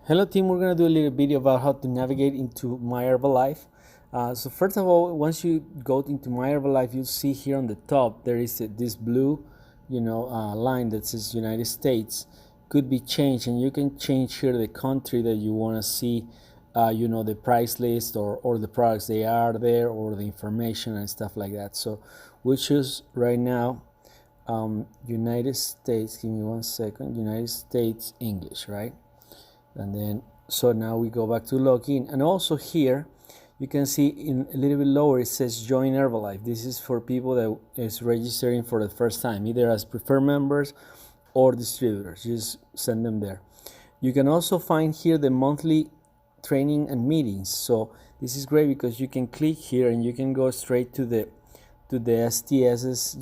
Hello team, we're going to do a little video about how to navigate into My Herbalife. So first of all, once you go into My Herbalife, you'll see here on the top there is this blue line that says United States. Could be changed, and you can change here the country that you want to see the price list or the products they are there, or the information and stuff like that. So we choose right now United States. Give me 1 second. United States English, right? And then so now we go back to login, and also here you can see in a little bit lower it says join Herbalife. This is for people that is registering for the first time, either as preferred members or distributors. Just send them there. You can also find here the monthly training and meetings. So this is great because you can click here and you can go straight to the STSs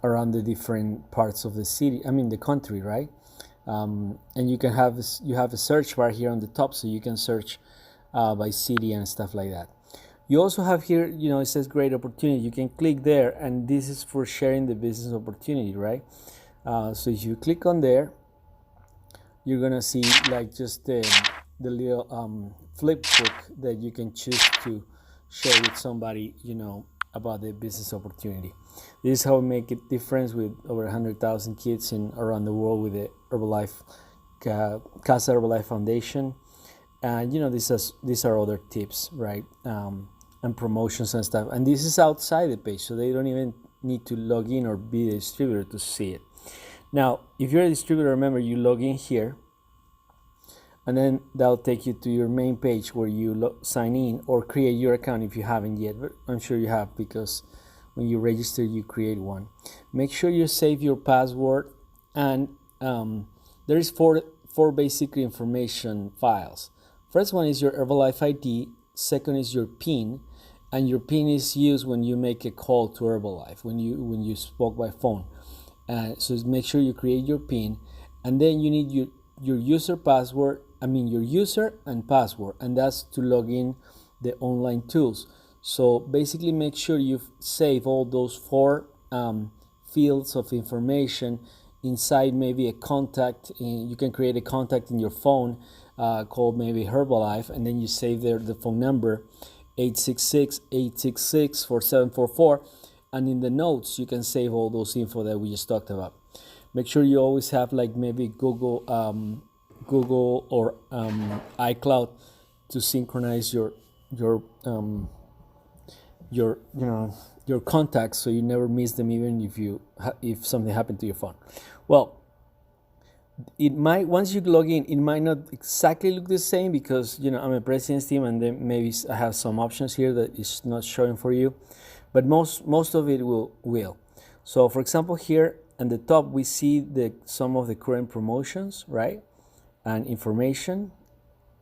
around the different parts of the city, the country, right? And you have a search bar here on the top, so you can search by city and stuff like that. You also have here, it says great opportunity. You can click there, and this is for sharing the business opportunity, right? So if you click on there, you're gonna see like just the little flip book that you can choose to share with somebody, about the business opportunity. This is how we make a difference with over 100,000 kids around the world with the Herbalife, Casa Herbalife Foundation. And these are other tips, right? And promotions and stuff. And this is outside the page, so they don't even need to log in or be a distributor to see it. Now, if you're a distributor, remember you log in here, and then that'll take you to your main page where you sign in or create your account if you haven't yet, but I'm sure you have, because when you register you create one. Make sure you save your password, and there is four basic information files. First one is your Herbalife ID, second is your PIN, and your PIN is used when you make a call to Herbalife, when you spoke by phone. So make sure you create your PIN, and then you need your user password, your user and password, and that's to log in the online tools. So basically make sure you save all those four fields of information inside maybe a contact. You can create a contact in your phone called maybe Herbalife, and then you save there the phone number 866-866-4744, and in the notes you can save all those info that we just talked about. Make sure you always have like maybe Google or iCloud to synchronize your contacts, so you never miss them, even if something happened to your phone. Well, it might, once you log in, it might not exactly look the same, because I'm a president's team, and then maybe I have some options here that is not showing for you, but most of it will. So for example, here at the top we see some of the current promotions, right, and information.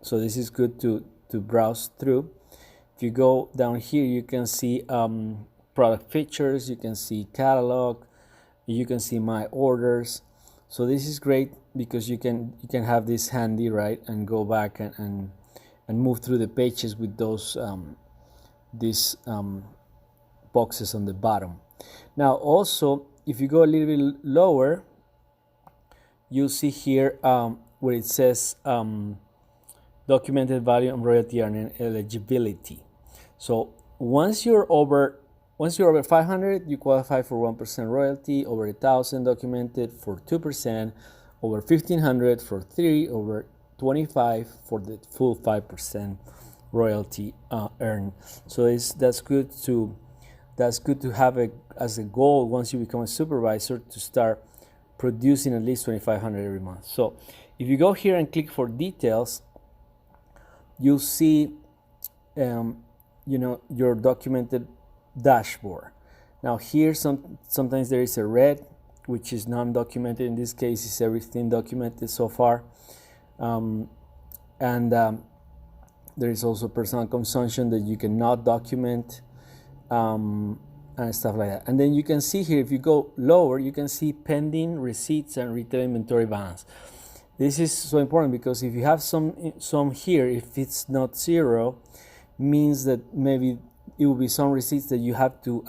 So this is good to browse through. If you go down here, you can see product features, you can see catalog, you can see my orders. So this is great because you can have this handy, right, and go back and move through the pages with those these boxes on the bottom. Now also, if you go a little bit lower, you'll see here where it says documented value and royalty earning eligibility. So once you're over 500, you qualify for 1% royalty, over 1,000 documented for 2%, over 1,500 for 3%, over 25 for the full 5% royalty earned. So that's good to have as a goal once you become a supervisor, to start producing at least 2,500 every month. So if you go here and click for details, you'll see your documented dashboard. Now here sometimes there is a red, which is non-documented. In this case, is everything documented so far, and there is also personal consumption that you cannot document, and stuff like that. And then you can see here, if you go lower, you can see pending receipts and retail inventory balance. This is so important, because if you have some here, if it's not zero, means that maybe it will be some receipts that you have to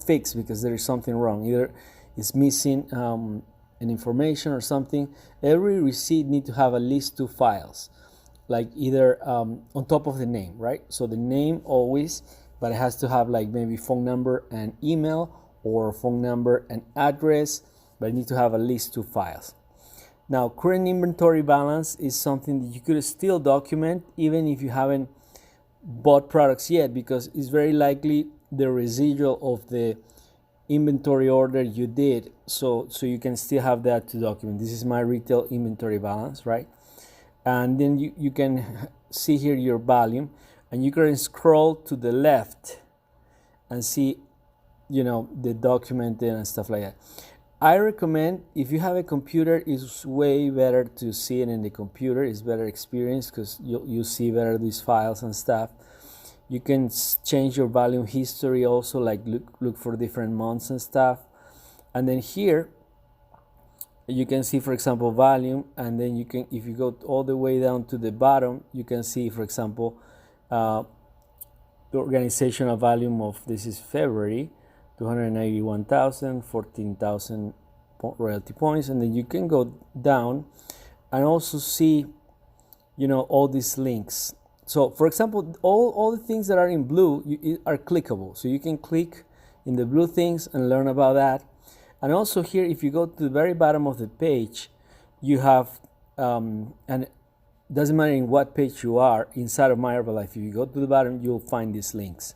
fix because there is something wrong. Either it's missing an information or something, every receipt need to have at least 2 files, like either on top of the name, right? So the name always, but it has to have like maybe phone number and email, or phone number and address, but it need to have at least 2 files. Now, current inventory balance is something that you could still document even if you haven't bought products yet, because it's very likely the residual of the inventory order you did, so you can still have that to document. This is my retail inventory balance, right? And then you can see here your volume, and you can scroll to the left and see, you know, the documented and stuff like that. I recommend, if you have a computer, it's way better to see it in the computer. It's better experience because you see better these files and stuff. You can change your volume history also, like look for different months and stuff. And then here you can see, for example, volume, and then you can, if you go all the way down to the bottom, you can see, for example, the organizational volume of, this is February, 291,000, 14,000 royalty points, and then you can go down and also see, you know, all these links. So, for example, all the things that are in blue are clickable, so you can click in the blue things and learn about that. And also here, if you go to the very bottom of the page, you have, and it doesn't matter in what page you are inside of My Herbalife, if you go to the bottom, you'll find these links.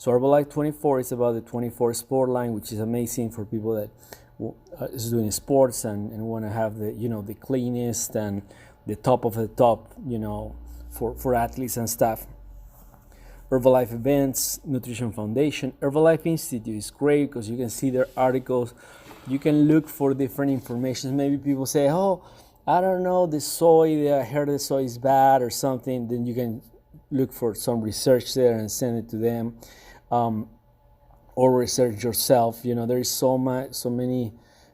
So Herbalife 24 is about the 24 sport line, which is amazing for people that is doing sports and want to have the, you know, the cleanest and the top of the top, you know, for athletes and stuff. Herbalife Events, Nutrition Foundation. Herbalife Institute is great because you can see their articles. You can look for different information. Maybe people say, oh, I don't know, the soy, I heard the soy is bad or something. Then you can look for some research there and send it to them. Or research yourself. You know, there is so many,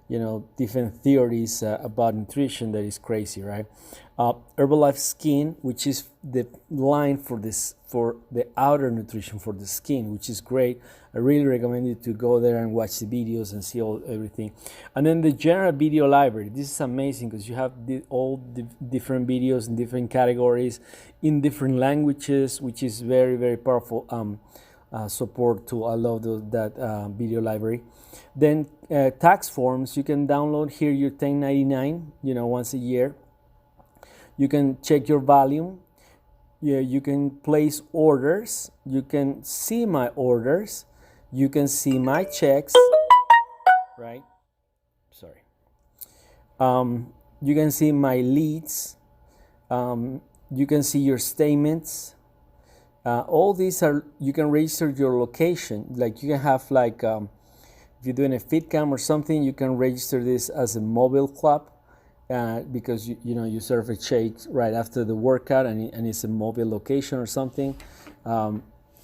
you know, different theories about nutrition that is crazy, right? Herbalife Skin, which is the line for the outer nutrition for the skin, which is great. I really recommend you to go there and watch the videos and see everything. And then the general video library. This is amazing because you have all the different videos in different categories in different languages, which is very, very powerful. Support to I love that video library. Then tax forms, you can download here your 1099, you know, once a year. You can check your volume. Yeah, you can place orders. You can see my orders. You can see my checks. Right? Sorry. You can see my leads. You can see your statements. All these are, you can register your location. Like you can have like, if you're doing a fit camp or something, you can register this as a mobile club because you know you serve a shake right after the workout and it's a mobile location or something.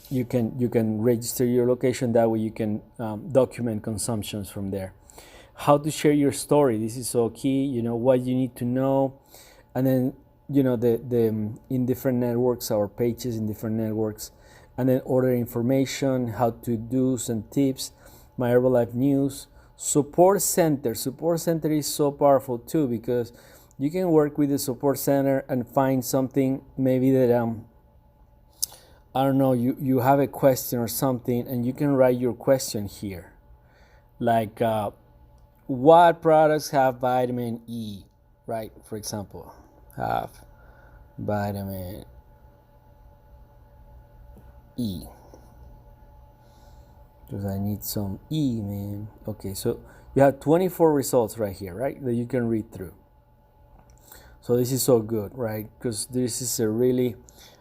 You can register your location, that way you can document consumptions from there. How to share your story, this is so key, you know, what you need to know. And then, you know, the in different networks, our pages in different networks, and then order information, how to do's and tips, My Herbalife news, support center. Support center is so powerful too, because you can work with the support center and find something maybe that I don't know, you have a question or something, and you can write your question here, like what products have vitamin E, right? For example, have vitamin E because I need some E, man. Okay, so you have 24 results right here, right, that you can read through. So this is so good, right? Because this is a really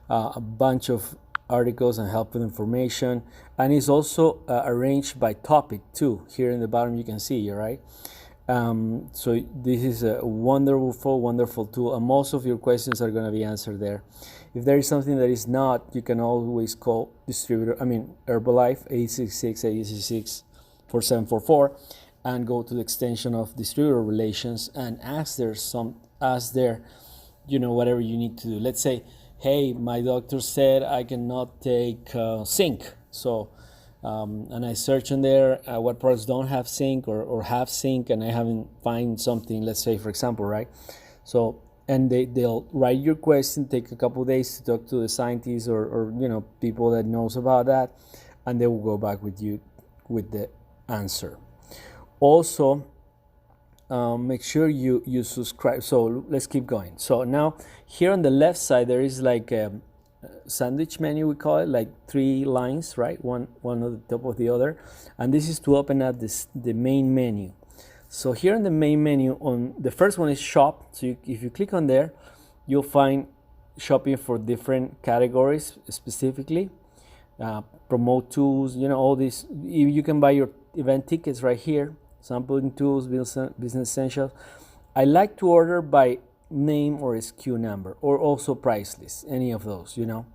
a bunch of articles and helpful information, and it's also arranged by topic too. Here in the bottom you can see, right? So this is a wonderful tool, and most of your questions are going to be answered there. If there is something that is not, you can always call Herbalife 866-866-4744 and go to the extension of distributor relations and ask their you know, whatever you need to do. Let's say, hey, my doctor said I cannot take zinc, so and I search on there what products don't have zinc or have zinc, and I haven't find something, let's say for example, right? So, and they'll write your question, take a couple of days to talk to the scientists or people that knows about that, and they will go back with you with the answer. Also, make sure you subscribe. So let's keep going. So now here on the left side there is like a sandwich menu, we call it, like 3 lines, right? One on the top of the other, and this is to open up the main menu. So here in the main menu, on the first one is shop. So if you click on there, you'll find shopping for different categories specifically. Promote tools, all these. You can buy your event tickets right here. Sampling tools, business essentials. I like to order by name or SKU number, or also price list, any of those. You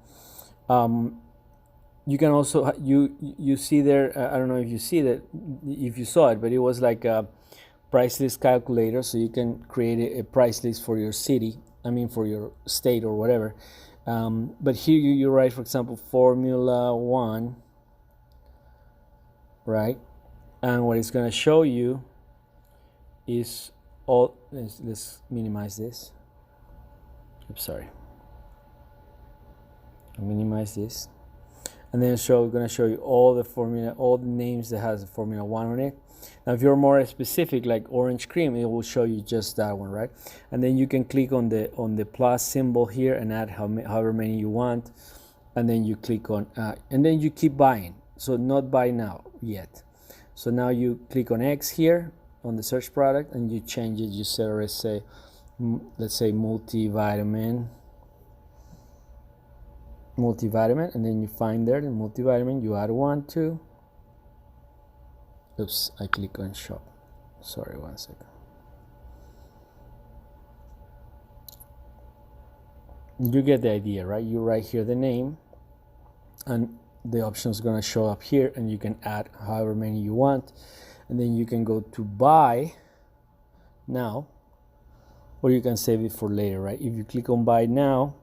can also you see there. I don't know if you see that, if you saw it, but it was like a price list calculator, so you can create a price list for your city. I mean, for your state or whatever. But here you write, for example, Formula One, right? And what it's going to show you is all. Let's minimize this. Oops, sorry. I'll minimize this, and then going to show you all the names that has the Formula One on it. Now, if you're more specific, like orange cream, it will show you just that one, right? And then you can click on the plus symbol here and add however many you want, and then you click on, and then you keep buying. So not buy now yet. So now you click on X here on the search product, and you change it. You set, let's say multivitamin, and then you find there the multivitamin. You add 1, 2. Oops, I click on shop. Sorry, 1 second. You get the idea, right? You write here the name, and the option is going to show up here, and you can add however many you want, and then you can go to buy now, or you can save it for later, right? If you click on buy now,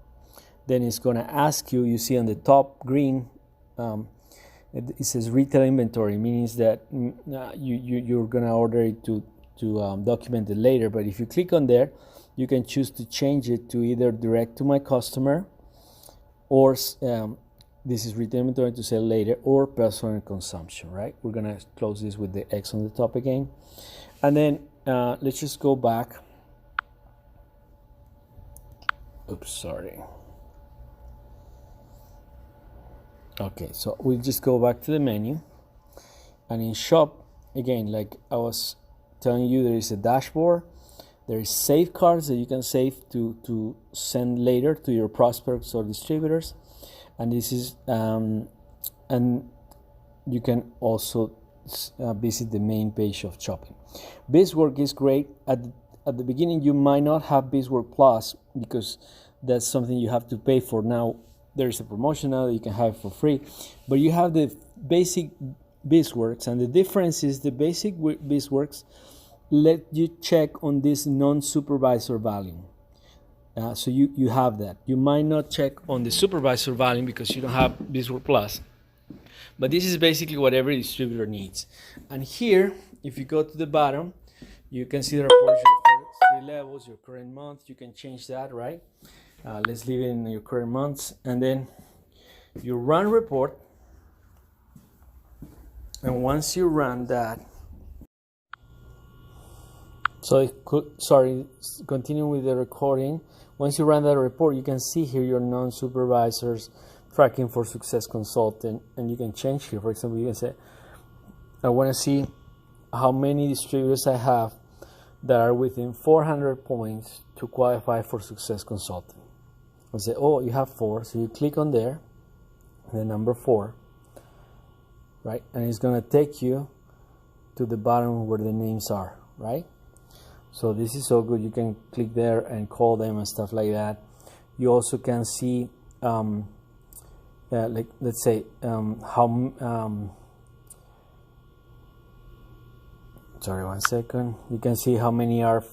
then it's going to ask you. You see on the top green, it says retail inventory, means that you're going to order it to document it later. But if you click on there, you can choose to change it to either direct to my customer, or this is retail inventory to sell later, or personal consumption, right? We're going to close this with the X on the top again. And then let's just go back. Oops, sorry. Okay, so we'll just go back to the menu, and in shop again, like I was telling you, there is a dashboard, there is save cards that you can save to send later to your prospects or distributors, and this is and you can also visit the main page of shopping. BizWork is great. At the beginning you might not have BizWork Plus, because that's something you have to pay for. Now there's a promotion now that you can have for free, but you have the basic BizWorks, and the difference is the basic BizWorks let you check on this non-supervisor volume. So you have that. You might not check on the supervisor volume because you don't have BizWork Plus, but this is basically what every distributor needs. And here, if you go to the bottom, you can see the reports, your 3 levels, your current month. You can change that, right? Let's leave it in your current months, and then you run report, and once you run that, continue with the recording. Once you run that report, you can see here your non-supervisors tracking for success consultant, and you can change here. For example, you can say, I want to see how many distributors I have that are within 400 points to qualify for success consultant. I say, oh, you have 4, so you click on there, the number 4, right? And it's going to take you to the bottom where the names are, right? So this is so good. You can click there and call them and stuff like that. You also can see, like let's say sorry, 1 second. You can see how many are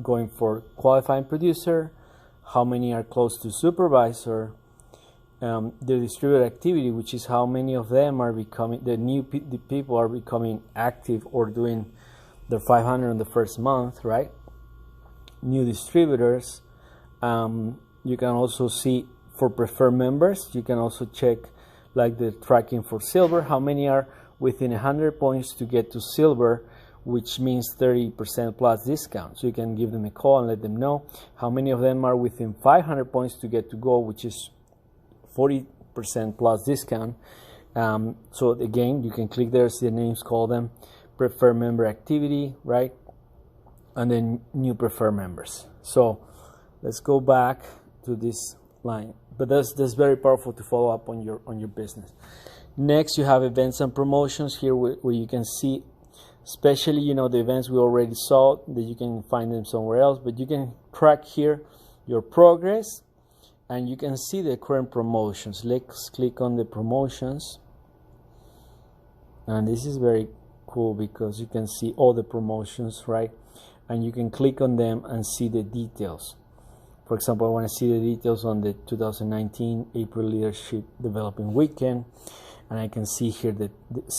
going for qualifying producer, how many are close to supervisor, the distributor activity, which is how many of them are becoming, the people are becoming active or doing their 500 in the first month, right? New distributors. You can also see for preferred members, you can also check like the tracking for silver, how many are within 100 points to get to silver, which means 30% plus discount. So you can give them a call and let them know how many of them are within 500 points to get to gold, which is 40% plus discount. So again, you can click there, see the names, call them, preferred member activity, right? And then new preferred members. So let's go back to this line. But that's very powerful to follow up on your business. Next, you have events and promotions here where you can see, especially, you know, the events we already saw, that you can find them somewhere else, but you can track here your progress and you can see the current promotions. Let's click on the promotions. And this is very cool because you can see all the promotions, right? And you can click on them and see the details. For example, I want to see the details on the 2019 April Leadership Developing Weekend. And I can see here the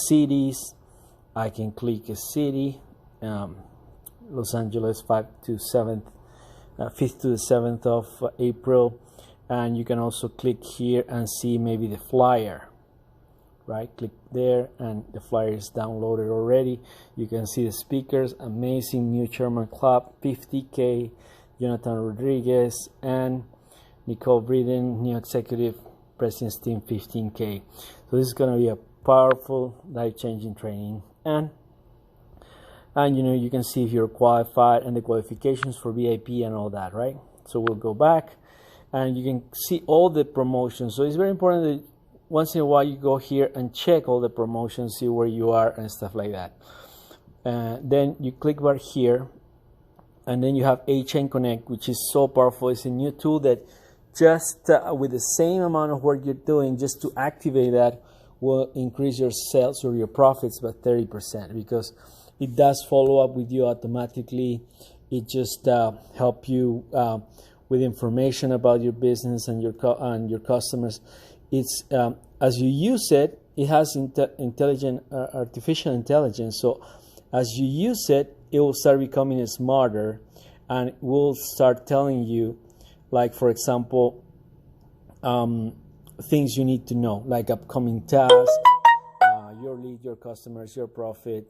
cities. I can click a city, Los Angeles, 5th to the 7th of April. And you can also click here and see maybe the flyer, right? Click there and the flyer is downloaded already. You can see the speakers, amazing new chairman club, 50K, Jonathan Rodriguez and Nicole Breeden, new executive president's team, 15K. So this is going to be a powerful, life-changing training. And you know, you can see if you're qualified and the qualifications for VIP and all that, right? So we'll go back and you can see all the promotions. So it's very important that once in a while you go here and check all the promotions, see where you are and stuff like that. Then you click right here and then you have A-Chain Connect, which is so powerful. It's a new tool that just with the same amount of work you're doing, just to activate that will increase your sales or your profits by 30%, because it does follow up with you automatically. It just help you with information about your business and your customers. It's as you use it, it has artificial intelligence. So as you use it, it will start becoming smarter and will start telling you, like, for example, things you need to know, like upcoming tasks, your lead, your customers, your profit,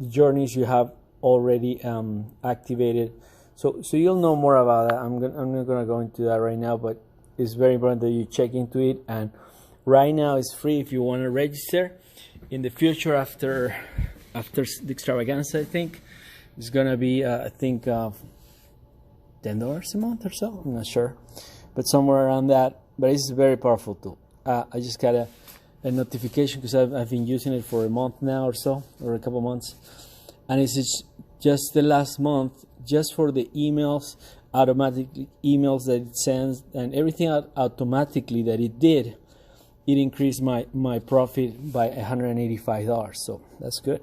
journeys you have already activated. So you'll know more about that. I'm not going to go into that right now, but it's very important that you check into it. And right now it's free if you want to register. In the future, after the extravaganza, I think it's going to be $10 a month or so. I'm not sure, but somewhere around that. But it's a very powerful tool. I just got a notification because I've been using it for a month now or so, or a couple months, and it's just the last month, just for the emails, automatic emails that it sends and everything automatically that it did, it increased my profit by $185. So that's good.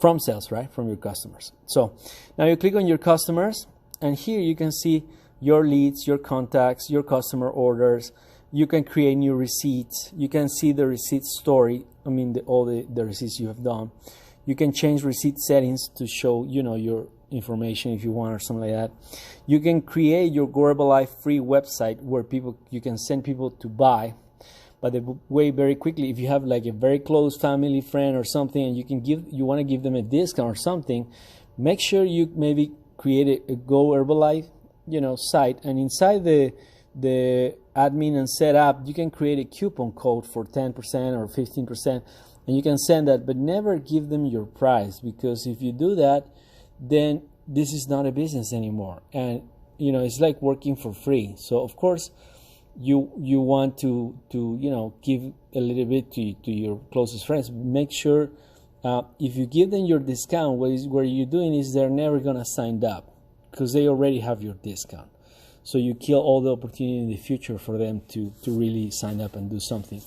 From sales, right? From your customers. So now you click on your customers, and here you can see your leads, your contacts, your customer orders. You can create new receipts. You can see the receipt story. I mean, all the receipts you have done. You can change receipt settings to show, you know, your information if you want or something like that. You can create your Go Herbalife free website where you can send people to buy. By the way, very quickly, if you have like a very close family friend or something, and you want to give them a discount or something, make sure you maybe create a Go Herbalife, you know, site, and inside the admin and setup, you can create a coupon code for 10% or 15%, and you can send that, but never give them your price, because if you do that, then this is not a business anymore, and you know, it's like working for free. So of course you want to you know, give a little bit to your closest friends. Make sure if you give them your discount, what you're doing is they're never gonna sign up because they already have your discount. So you kill all the opportunity in the future for them to really sign up and do something.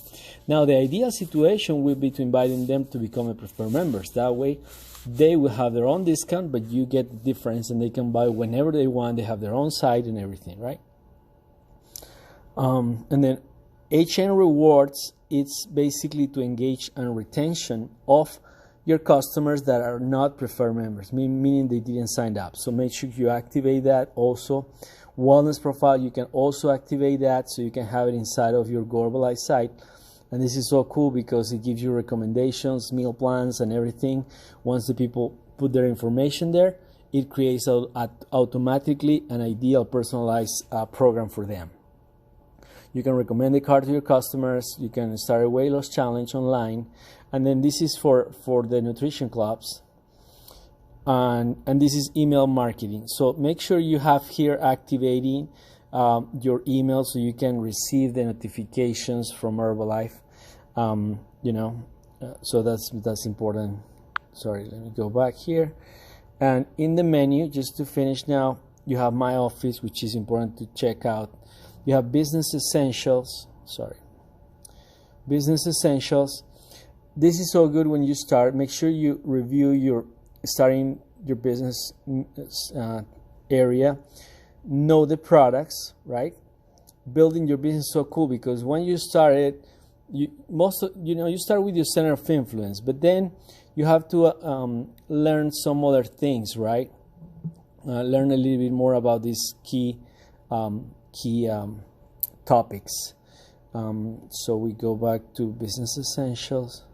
Now the ideal situation will be to inviting them to become a preferred members. That way they will have their own discount, but you get the difference and they can buy whenever they want. They have their own site and everything, right? And then HN rewards, it's basically to engage and retention of your customers that are not preferred members, meaning they didn't sign up. So make sure you activate that also. Wellness profile, you can also activate that so you can have it inside of your Gorbalize site. And this is so cool because it gives you recommendations, meal plans, and everything. Once the people put their information there, it creates automatically an ideal personalized program for them. You can recommend the card to your customers. You can start a weight loss challenge online. And then this is for the nutrition clubs. And this is email marketing. So make sure you have here activating your email so you can receive the notifications from Herbalife. So that's important. Sorry, let me go back here. And in the menu, just to finish now, you have My Office, which is important to check out. You have Business Essentials. Business Essentials. This is so good when you start. Make sure you review starting your business area. Know the products, right? Building your business is so cool because when you start it, you start with your center of influence, but then you have to learn some other things, right? Learn a little bit more about these key topics. So we go back to Business Essentials,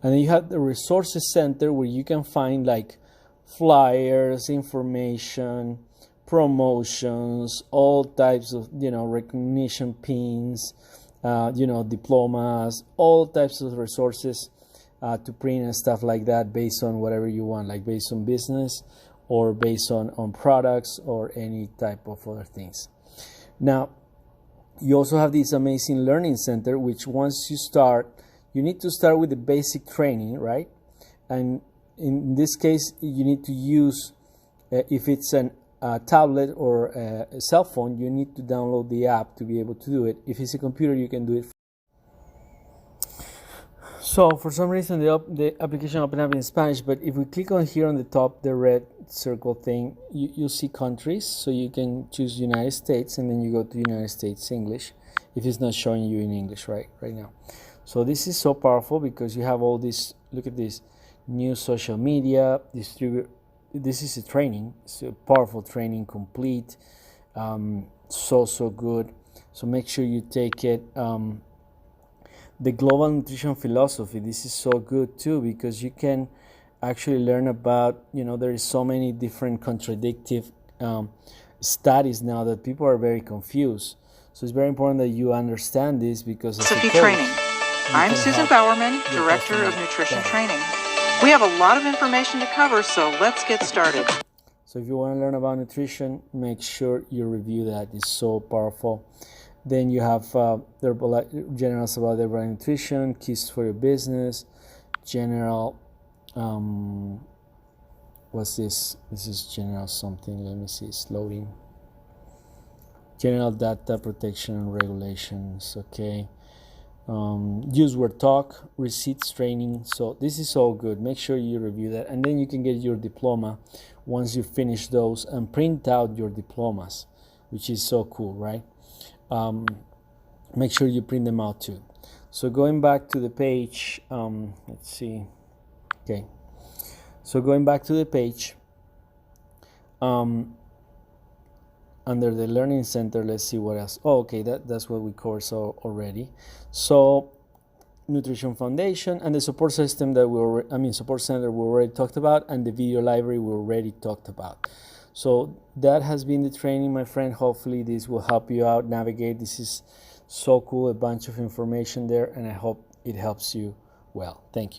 and then you have the Resources Center where you can find like flyers, information, promotions, all types of recognition pins, diplomas, all types of resources to print and stuff like that based on whatever you want, like based on business or based on products or any type of other things. Now, you also have this amazing learning center, which once you start, you need to start with the basic training, right? And in this case, you need to use, if it's a tablet or a cell phone, you need to download the app to be able to do it. If it's a computer, you can do it. So for some reason, the application opened up in Spanish, but if we click on here on the top, the red circle thing, you'll see countries. So you can choose United States, and then you go to United States English, if it's not showing you in English right now. So this is so powerful because you have all this, look at this, new social media, distribute. This is a training, it's a powerful training, complete, so good. So make sure you take it. The global nutrition philosophy, this is so good too because you can actually learn about, there is so many different contradictive studies now that people are very confused. So it's very important that you understand this because as a coach, training. I'm Susan Bowerman, Director of Nutrition Training. We have a lot of information to cover, so let's get started. So if you want to learn about nutrition, make sure you review that. It's so powerful. Then you have generals about Herbalife nutrition, keys for your business, general, what's this? This is general something. Let me see, it's loading. General data protection and regulations, okay. Use word talk, receipts training. So this is all good. Make sure you review that, and then you can get your diploma once you finish those and print out your diplomas, which is so cool, right? Make sure you print them out too. So going back to the page, let's see. Okay, so going back to the page, under the learning center, let's see what else. Oh, okay, that's what we covered already. So nutrition foundation and the support system that support center we already talked about, and the video library we already talked about. So that has been the training, my friend. Hopefully this will help you out navigate. This is so cool, a bunch of information there, and I hope it helps you well. Thank you.